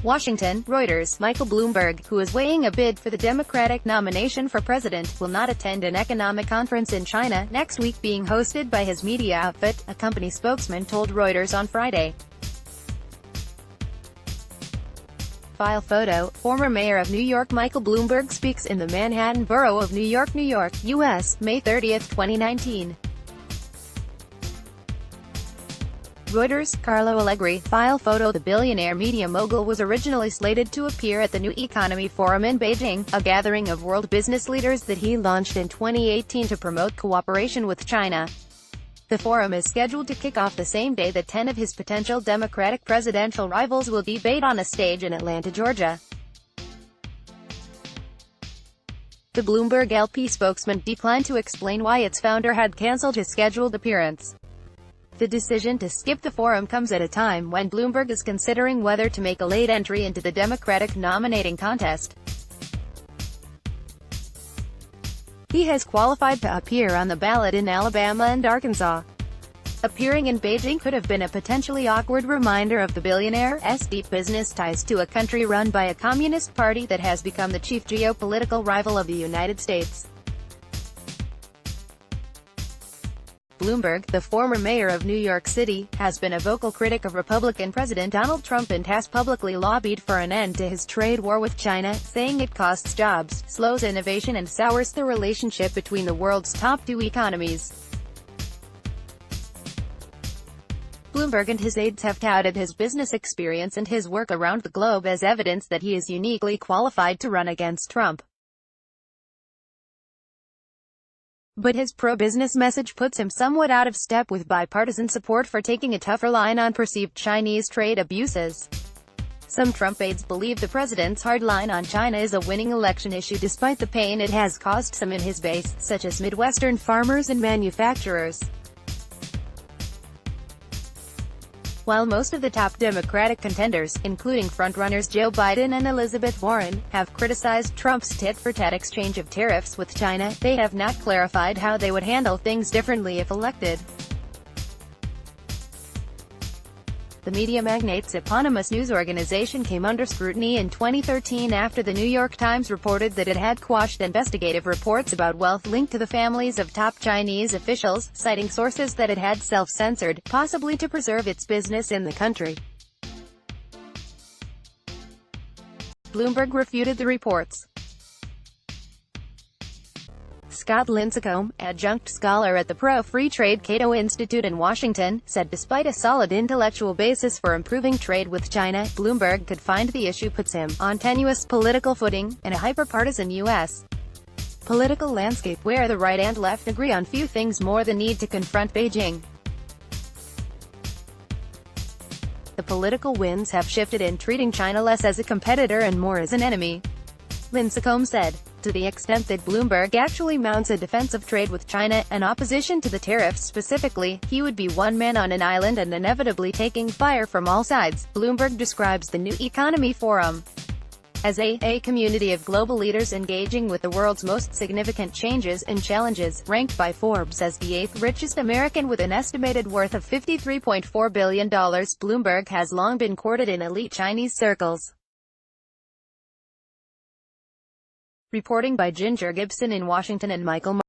Washington, Reuters. Michael Bloomberg, who is weighing a bid for the Democratic nomination for president, will not attend an economic conference in China next week being hosted by his media outfit, a company spokesman told Reuters on Friday. File photo. Former mayor of New York Michael Bloomberg speaks in the Manhattan borough of New York, U.S., May 30, 2019. Reuters. Carlo Allegri. File photo. The billionaire media mogul was originally slated to appear at the New Economy Forum in Beijing, a gathering of world business leaders that he launched in 2018 to promote cooperation with China. The forum is scheduled to kick off the same day that 10 of his potential Democratic presidential rivals will debate on a stage in Atlanta, Georgia. The Bloomberg LP spokesman declined to explain why its founder had canceled his scheduled appearance. The decision to skip the forum comes at a time when Bloomberg is considering whether to make a late entry into the Democratic nominating contest. He has qualified to appear on the ballot in Alabama and Arkansas. Appearing in Beijing could have been a potentially awkward reminder of the billionaire's deep business ties to a country run by a communist party that has become the chief geopolitical rival of the United States. Bloomberg, the former mayor of New York City, has been a vocal critic of Republican President Donald Trump and has publicly lobbied for an end to his trade war with China, saying it costs jobs, slows innovation and sours the relationship between the world's top two economies. Bloomberg and his aides have touted his business experience and his work around the globe as evidence that he is uniquely qualified to run against Trump. But his pro-business message puts him somewhat out of step with bipartisan support for taking a tougher line on perceived Chinese trade abuses. Some Trump aides believe the president's hard line on China is a winning election issue despite the pain it has caused some in his base, such as Midwestern farmers and manufacturers. While most of the top Democratic contenders, including frontrunners Joe Biden and Elizabeth Warren, have criticized Trump's tit-for-tat exchange of tariffs with China, they have not clarified how they would handle things differently if elected. The media magnate's eponymous news organization came under scrutiny in 2013 after the New York Times reported that it had quashed investigative reports about wealth linked to the families of top Chinese officials, citing sources that it had self-censored, possibly to preserve its business in the country. Bloomberg refuted the reports. Scott Lincecum, adjunct scholar at the Pro-Free Trade Cato Institute in Washington, said despite a solid intellectual basis for improving trade with China, Bloomberg could find the issue puts him on tenuous political footing, in a hyper-partisan U.S. political landscape where the right and left agree on few things more than need to confront Beijing. The political winds have shifted in treating China less as a competitor and more as an enemy. Lincecum said. To the extent that Bloomberg actually mounts a defense of trade with China, and opposition to the tariffs specifically, he would be one man on an island and inevitably taking fire from all sides. Bloomberg describes the New Economy Forum as a community of global leaders engaging with the world's most significant changes and challenges, ranked by Forbes as the 8th richest American with an estimated worth of $53.4 billion. Bloomberg has long been courted in elite Chinese circles. Reporting by Ginger Gibson in Washington and Michael